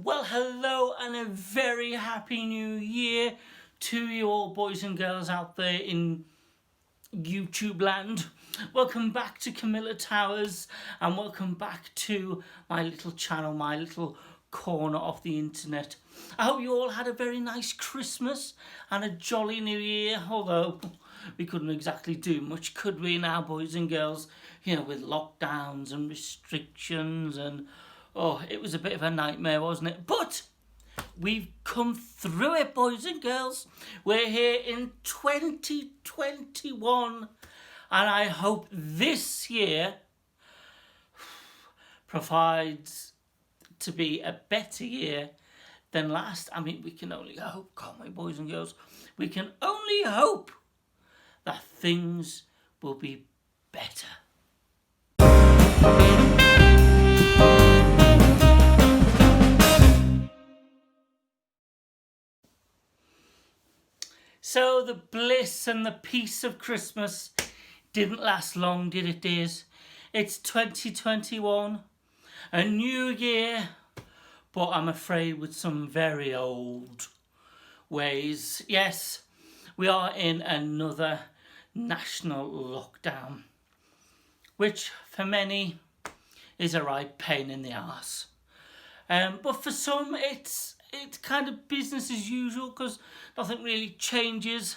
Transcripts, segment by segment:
Well, hello and a very happy new year to you all boys and girls out there in YouTube land. Welcome back to Camilla Towers and welcome back to my little channel, my little corner of the internet. I hope you all had a very nice Christmas and a jolly new year, although we couldn't exactly do much, could we now, boys and girls? You know, with lockdowns and restrictions and it was a bit of a nightmare, wasn't it? But we've come through it, boys and girls. We're here in 2021, and I hope this year provides to be a better year than last. I mean, we can only hope, can't we, boys and girls? We can only hope that things will be better. So the bliss and the peace of Christmas didn't last long, did it, dears? It's 2021, a new year, but I'm afraid with some very old ways. Yes, we are in another national lockdown, which for many is a right pain in the arse. But for some, it's kind of business as usual because nothing really changes.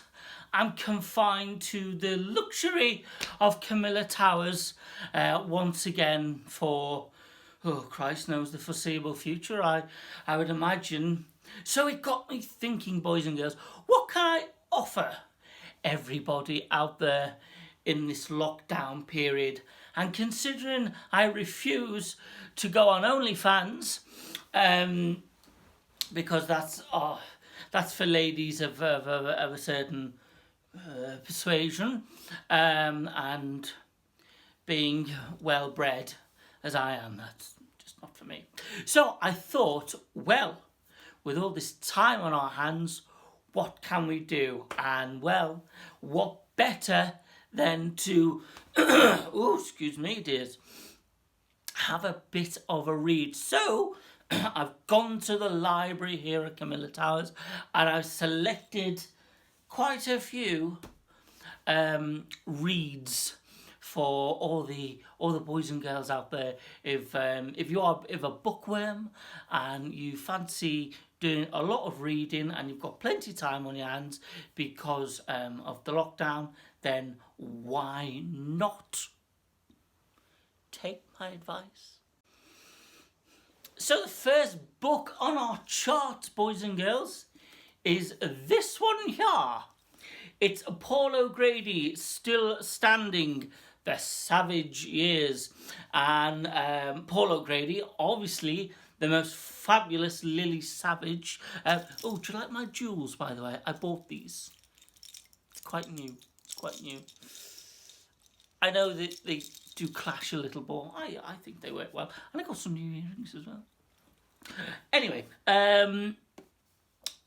I'm confined to the luxury of Camilla Towers once again for, Christ knows, the foreseeable future, I would imagine. So it got me thinking, boys and girls, what can I offer everybody out there in this lockdown period? And considering I refuse to go on OnlyFans, because that's for ladies of a certain persuasion, and being well bred as I am, that's just not for me. So I thought, well, with all this time on our hands, what can we do? And well, what better than to excuse me, dears, have a bit of a read. So I've gone to the library here at Camilla Towers and I've selected quite a few reads for all the boys and girls out there. If you are a bookworm and you fancy doing a lot of reading and you've got plenty of time on your hands because of the lockdown, then why not take my advice? So the first book on our chart, boys and girls, is this one here. It's Apollogrady, Still Standing, The Savage Years. And Apollogrady, obviously the most fabulous Lily Savage. Do you like my jewels, by the way? I bought these. It's quite new. I know that they do clash a little, but I think they work well. And I got some new earrings as well. Anyway,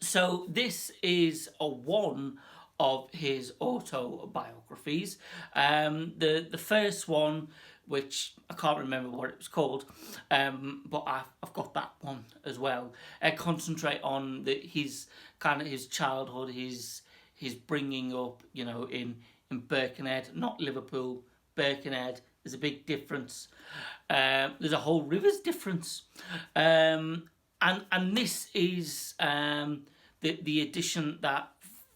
so this is one of his autobiographies. The first one, which I can't remember what it was called, but I've got that one as well. Concentrate on his childhood, his bringing up, in Birkenhead, not Liverpool, Birkenhead. There's a big difference. There's a whole river's difference. And this is the edition that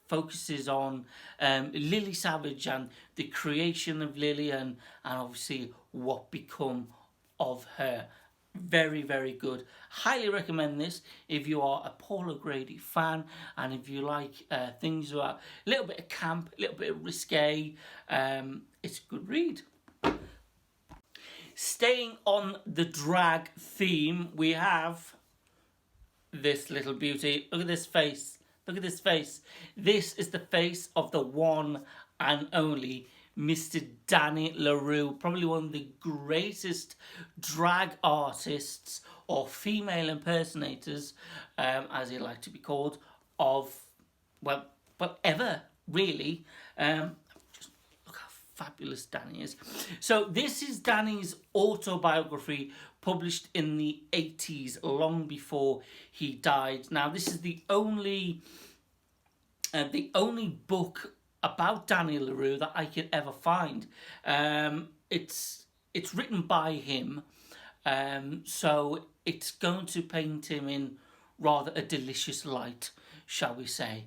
focuses on Lily Savage and the creation of Lily and obviously what become of her. Very, very good. Highly recommend this if you are a Apollogrady fan and if you like things that are a little bit of camp, a little bit of risque. It's a good read. Staying on the drag theme, we have this little beauty. Look at this face. Look at this face. This is the face of the one and only Mr. Danny LaRue, probably one of the greatest drag artists or female impersonators, as he'd like to be called, of, ever, really. Just look how fabulous Danny is. So this is Danny's autobiography, published in the 80s, long before he died. Now, this is the only book about Danny LaRue that I could ever find. It's written by him, so it's going to paint him in rather a delicious light, shall we say.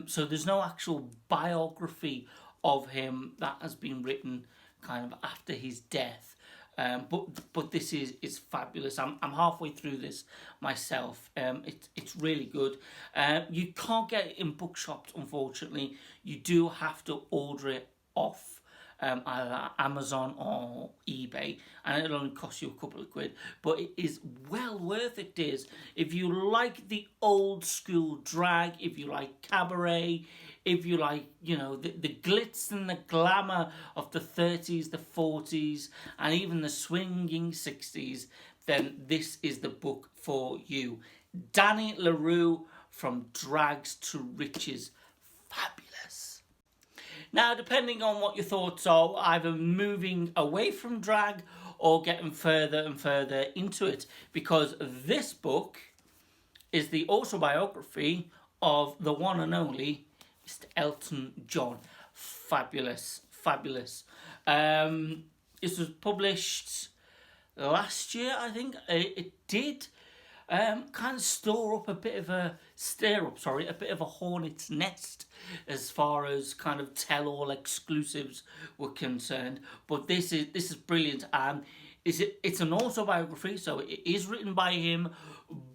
So there's no actual biography of him that has been written kind of after his death. But this is fabulous. I'm halfway through this myself. It's really good. You can't get it in bookshops, unfortunately. You do have to order it off either Amazon or eBay, and it'll only cost you a couple of quid, but it is well worth it, dears. If you like the old school drag, if you like cabaret, if you like, you know, the glitz and the glamour of the 30s, the 40s, and even the swinging 60s, then this is the book for you. Danny LaRue, From Drags to Riches. Fabulous. Now, depending on what your thoughts are, either moving away from drag or getting further and further into it, because this book is the autobiography of the one and only Mr. Elton John. Fabulous, fabulous. This was published last year, I think. It did kind of stir up a bit of a hornet's nest as far as kind of tell-all exclusives were concerned. But this is brilliant, and it's an autobiography, so it is written by him,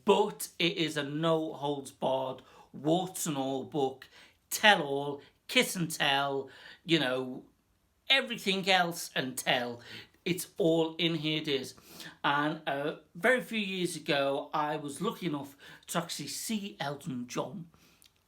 but it is a no-holds-barred, warts and all book, tell-all, kiss and tell, you know, everything else and tell. It's all in here, it is. And very few years ago, I was lucky enough to actually see Elton John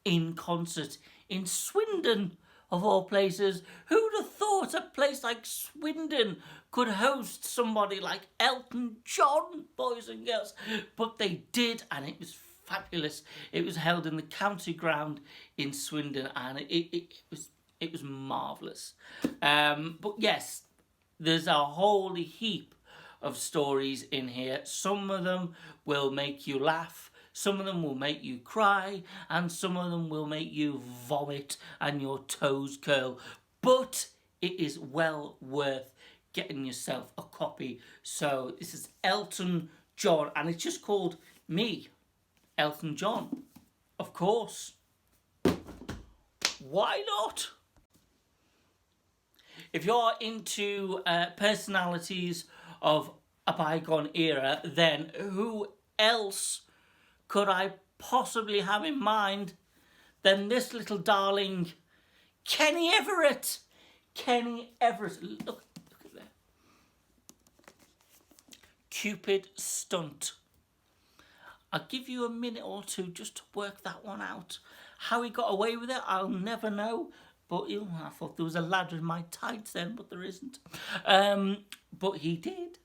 in concert in Swindon, of all places. Who'd have thought a place like Swindon could host somebody like Elton John, boys and girls? But they did, and it was fabulous. It was held in the county ground in Swindon, and it was marvellous. But yes, there's a whole heap of stories in here. Some of them will make you laugh, some of them will make you cry, and some of them will make you vomit and your toes curl. But it is well worth getting yourself a copy. So this is Elton John, and it's just called Me, Elton John. Of course. Why not? If you're into personalities of a bygone era, then who else could I possibly have in mind than this little darling, Kenny Everett? Kenny Everett. Look at that. Cupid stunt. I'll give you a minute or two just to work that one out. How he got away with it, I'll never know. But I thought there was a ladder in my tights then, but there isn't. But he did.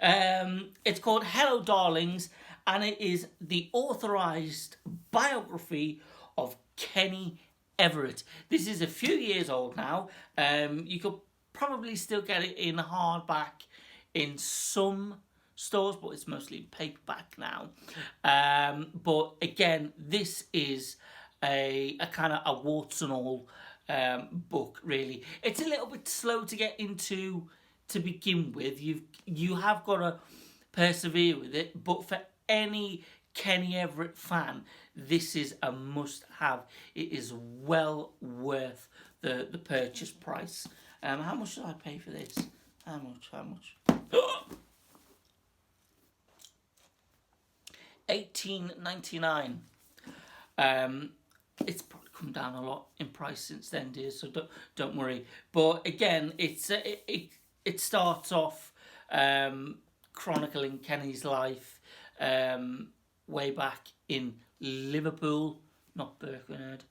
It's called Hello Darlings, and it is the authorised biography of Kenny Everett. This is a few years old now. You could probably still get it in hardback in some stores, but it's mostly in paperback now. But again, this is a kind of a warts and all book, really. It's a little bit slow to get into to begin with. You have got to persevere with it, but for any Kenny Everett fan, this is a must-have. It is well worth the purchase price. How much did I pay for this? How much? $18.99. It's probably come down a lot in price since then, dear, so don't worry. But again, it starts off chronicling Kenny's life way back in Liverpool, not Birkenhead,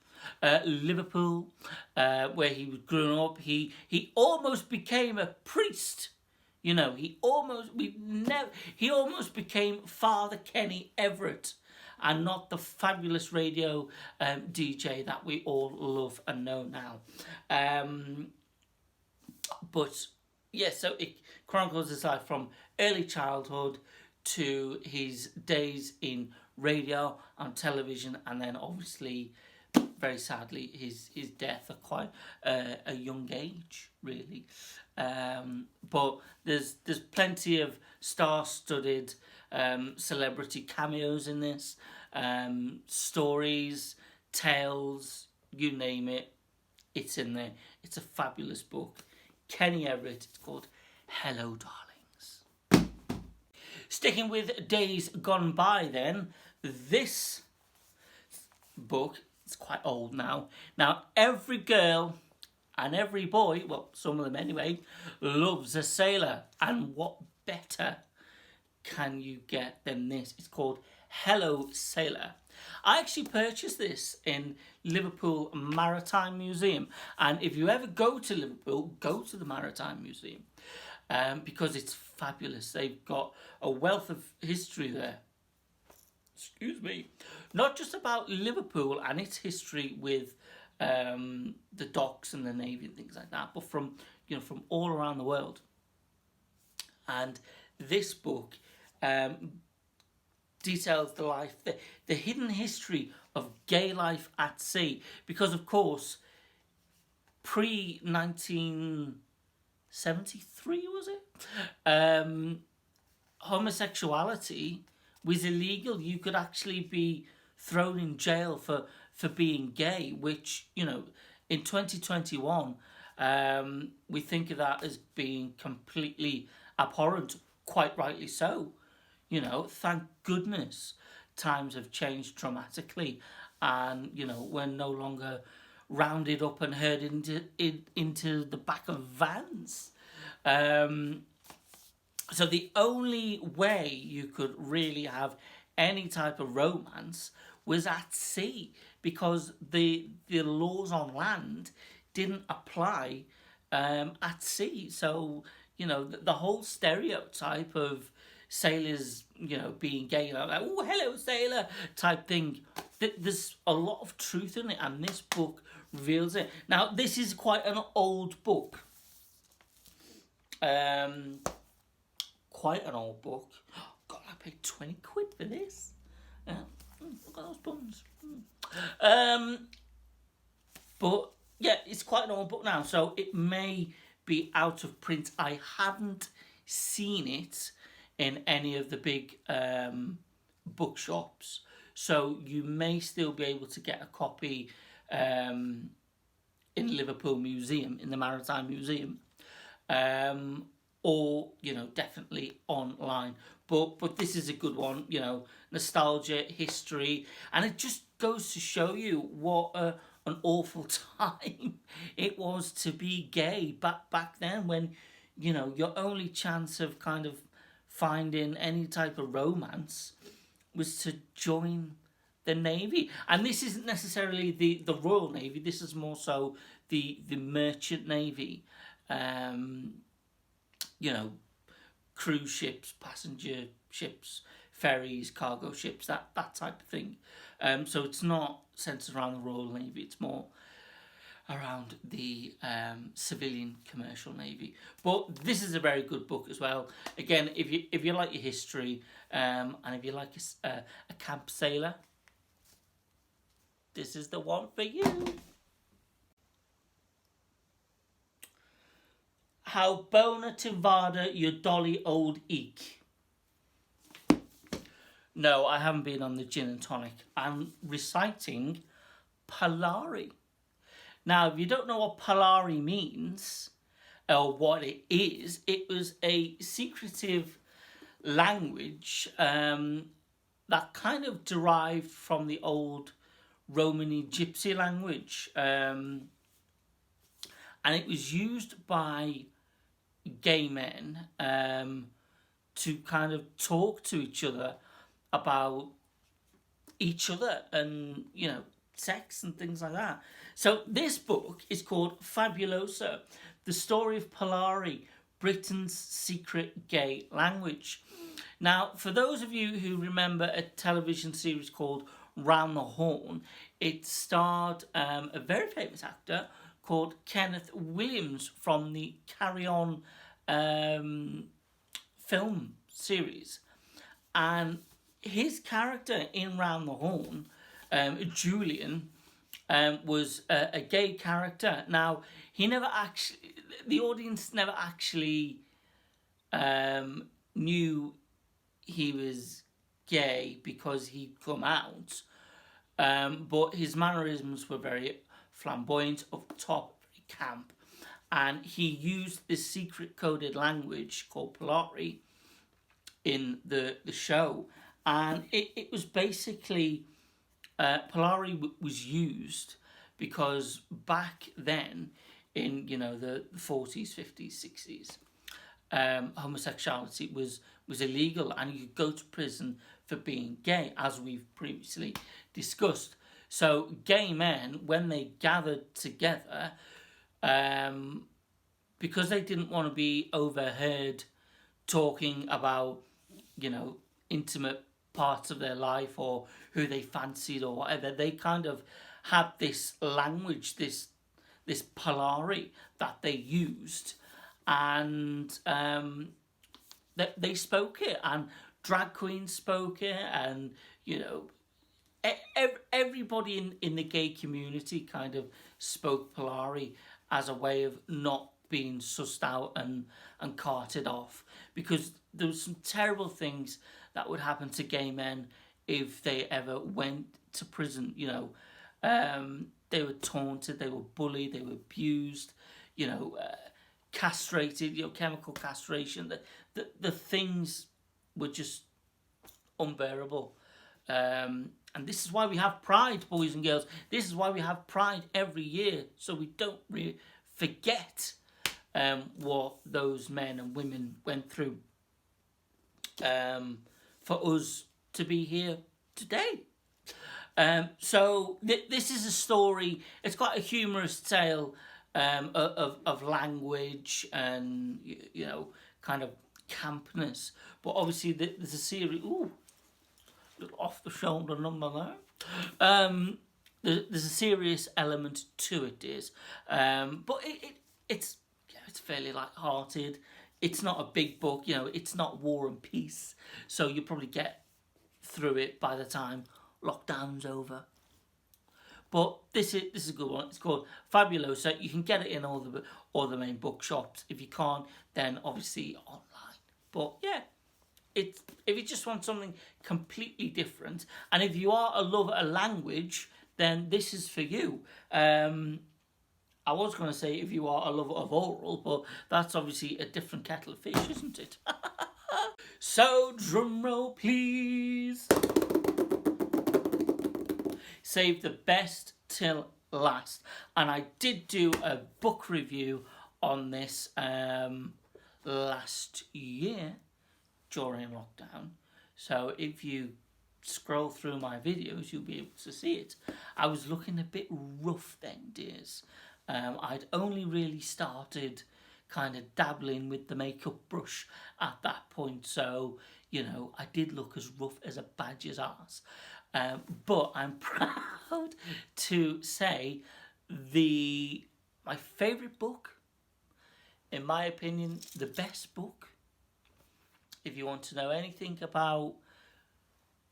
Liverpool, where he was growing up. He almost became a priest. You know, he almost became Father Kenny Everett, and not the fabulous radio DJ that we all love and know now. But yeah, so it chronicles his life from early childhood to his days in radio and television, and then obviously, very sadly, his death at quite a young age, really. But there's plenty of star-studded celebrity cameos in this, stories, tales, you name it, it's in there. It's a fabulous book. Kenny Everett. It's called Hello, Darlings. Sticking with days gone by, then, this book is quite old now. Now, every girl and every boy, well, some of them anyway, loves a sailor. And what better can you get than this? It's called Hello, Sailor. I actually purchased this in Liverpool Maritime Museum, and if you ever go to Liverpool, go to the Maritime Museum, because it's fabulous. They've got a wealth of history there. Excuse me. Not just about Liverpool and its history with the docks and the navy and things like that, but from all around the world. And this book details the life, the hidden history of gay life at sea. Because, of course, pre-1973, was it? Homosexuality was illegal. You could actually be thrown in jail for being gay, which, in 2021, we think of that as being completely abhorrent, quite rightly so. Thank goodness times have changed dramatically, and we're no longer rounded up and herded into the back of vans. So the only way you could really have any type of romance was at sea, because the laws on land didn't apply at sea. So the whole stereotype of sailors, being gay, like, oh, hello, sailor, type thing. There's a lot of truth in it, and this book reveals it. Now, this is quite an old book. Quite an old book. God, I paid 20 quid for this. Look at those buns. But, yeah, it's quite an old book now, so it may be out of print. I haven't seen it in any of the big bookshops, so you may still be able to get a copy in Liverpool Museum, in the Maritime Museum, or definitely online. But this is a good one. Nostalgia, history, and it just goes to show you what an awful time it was to be gay back then, when your only chance of kind of finding any type of romance was to join the Navy. And this isn't necessarily the Royal Navy, this is more so the Merchant Navy. Cruise ships, passenger ships, ferries, cargo ships, that type of thing. So it's not centred around the Royal Navy, it's more around the civilian commercial navy. But this is a very good book as well. Again, if you like your history, and if you like a camp sailor, this is the one for you. How bona tivada your dolly old eek. No, I haven't been on the gin and tonic. I'm reciting Polari. Now, if you don't know what Polari means, or what it is, it was a secretive language that kind of derived from the old Romany Gypsy language. And it was used by gay men to kind of talk to each other about each other and, sex and things like that. So this book is called Fabuloso, The Story of Polari, Britain's Secret Gay Language. Now, for those of you who remember a television series called Round the Horn, it starred a very famous actor called Kenneth Williams from the Carry On film series. And his character in Round the Horn, Julian, was a gay character. Now, the audience never actually knew he was gay because he'd come out, but his mannerisms were very flamboyant, up top, very camp, and he used this secret coded language called Apollogrady in the show, and it was basically Apollogrady was used because back then in the 40s, 50s, 60s, homosexuality was illegal, and you could go to prison for being gay, as we've previously discussed. So gay men, when they gathered together, because they didn't want to be overheard talking about intimate parts of their life or who they fancied or whatever, they kind of had this language, this Apollogrady that they used, and they spoke it, and drag queens spoke it, and everybody in the gay community kind of spoke Apollogrady as a way of not being sussed out and carted off, because there was some terrible things that would happen to gay men if they ever went to prison. They were taunted, they were bullied, they were abused, castrated, chemical castration. The things were just unbearable. And this is why we have Pride, boys and girls. This is why we have Pride every year, so we don't really forget what those men and women went through for us to be here today. So this is a story. It's quite a humorous tale of language and kind of campness. But obviously there's a series. Ooh, little off the shoulder number there. There's a serious element to it, is. But it's fairly light-hearted. It's not a big book, it's not War and Peace, so you'll probably get through it by the time lockdown's over. But this is a good one. It's called Fabuloso. You can get it in all the main bookshops. If you can't, then obviously online. But yeah, if you just want something completely different, and if you are a lover of language, then this is for you. I was going to say if you are a lover of oral, but that's obviously a different kettle of fish, isn't it? So, drum roll, please. Save the best till last. And I did do a book review on this last year during lockdown. So if you scroll through my videos, you'll be able to see it. I was looking a bit rough then, dears. I'd only really started kind of dabbling with the makeup brush at that point, so I did look as rough as a badger's arse. But I'm proud to say my favourite book, in my opinion, the best book, if you want to know anything about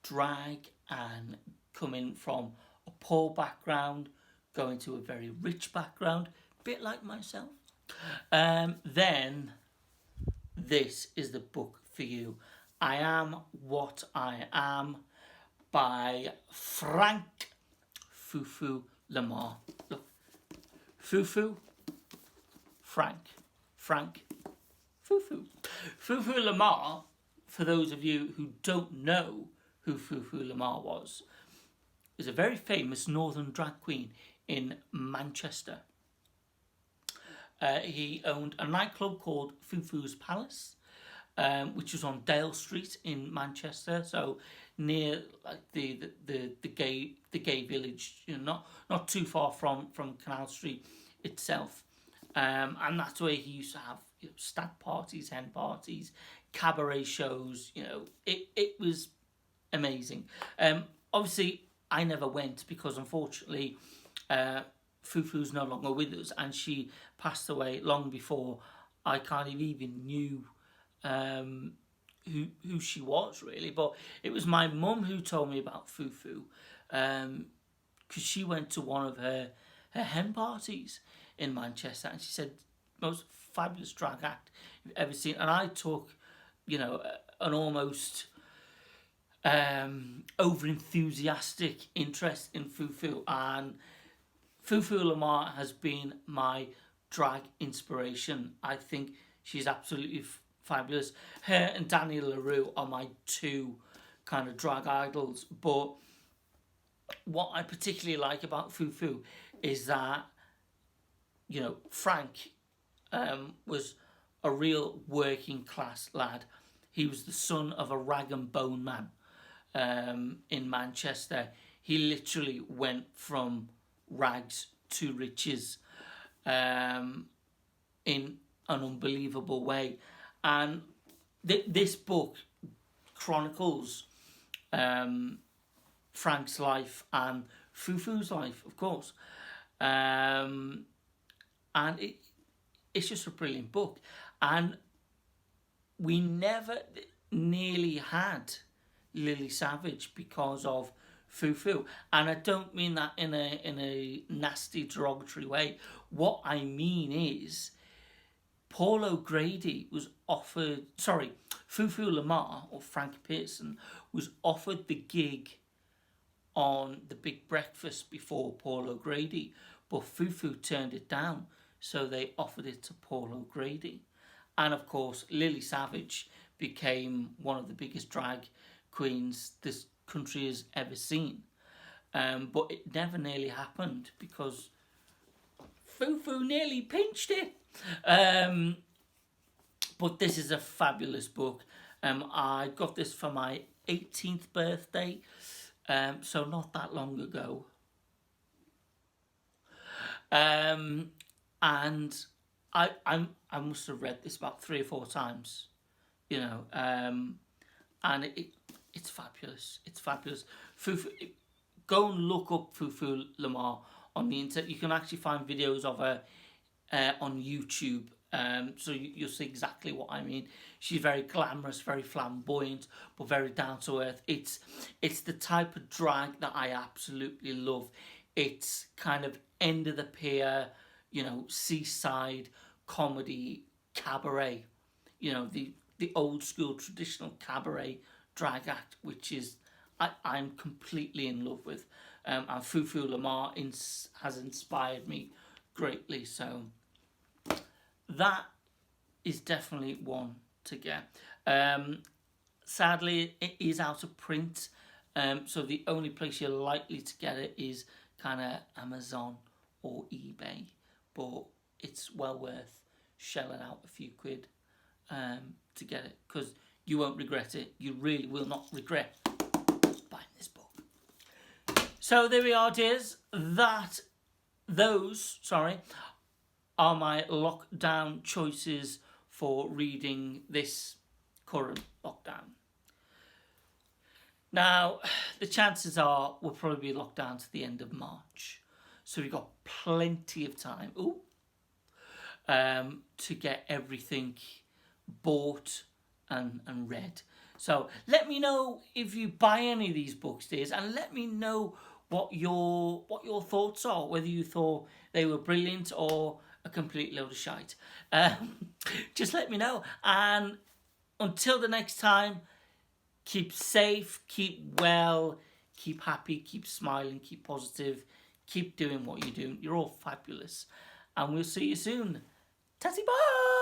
drag and coming from a poor background, going to a very rich background, a bit like myself, then this is the book for you. I Am What I Am by Frank Fufu Lamar. Look, Fufu, Frank, Fufu. Fufu Lamar, for those of you who don't know who Fufu Lamar was a very famous northern drag queen in Manchester. He owned a nightclub called Fufu's Palace, which was on Dale Street in Manchester, so near the gay village, not too far from Canal Street itself, and that's where he used to have stag parties, hen parties, cabaret shows. It was amazing. Obviously, I never went because unfortunately, Fufu's no longer with us, and she passed away long before I kind of even knew who she was, really. But it was my mum who told me about Fufu, because she went to one of her hen parties in Manchester, and she said, most fabulous drag act you've ever seen. And I took, you know, an almost over enthusiastic interest in Fufu, and Fufu Lamar has been my drag inspiration. I think she's absolutely fabulous. Her and Danny LaRue are my two kind of drag idols. But what I particularly like about Fufu is that, you know, Frank was a real working class lad. He was the son of a rag and bone man in Manchester. He literally went from rags to riches in an unbelievable way. And this book chronicles Frank's life and Fufu's life, of course. And it's just a brilliant book. And we never nearly had Lily Savage because of Fufu, and I don't mean that in a nasty, derogatory way. What I mean is, Fufu Lamar, or Frank Pearson, was offered the gig on the Big Breakfast before Paul O'Grady, but Fufu turned it down, so they offered it to Paul O'Grady. And of course, Lily Savage became one of the biggest drag queens this country has ever seen. But it never nearly happened because Fufu nearly pinched it. But this is a fabulous book. I got this for my 18th birthday, so not that long ago. And I must have read this about 3 or 4 times, you know, and it's fabulous. It's fabulous. Fufu, go and look up Fufu Lamar on the internet. You can actually find videos of her on YouTube, so you'll see exactly what I mean. She's very glamorous, very flamboyant, but very down to earth. It's the type of drag that I absolutely love. It's kind of end of the pier, you know, seaside comedy cabaret, you know, the old school traditional cabaret drag act, which is I'm completely in love with, and Fufu Lamar has inspired me greatly. So that is definitely one to get. Sadly, it is out of print, so the only place you're likely to get it is kind of Amazon or eBay, but it's well worth shelling out a few quid to get it, because you won't regret it. You really will not regret buying this book. So there we are, dears. Those are my lockdown choices for reading this current lockdown. Now, the chances are we'll probably be locked down to the end of March, so we've got plenty of time to get everything bought and read. So let me know if you buy any of these books, dears, and let me know what your thoughts are, whether you thought they were brilliant or a complete load of shite. Just let me know. And until the next time, keep safe, keep well, keep happy, keep smiling, keep positive, keep doing what you're doing. You're all fabulous. And we'll see you soon. Tatty bye!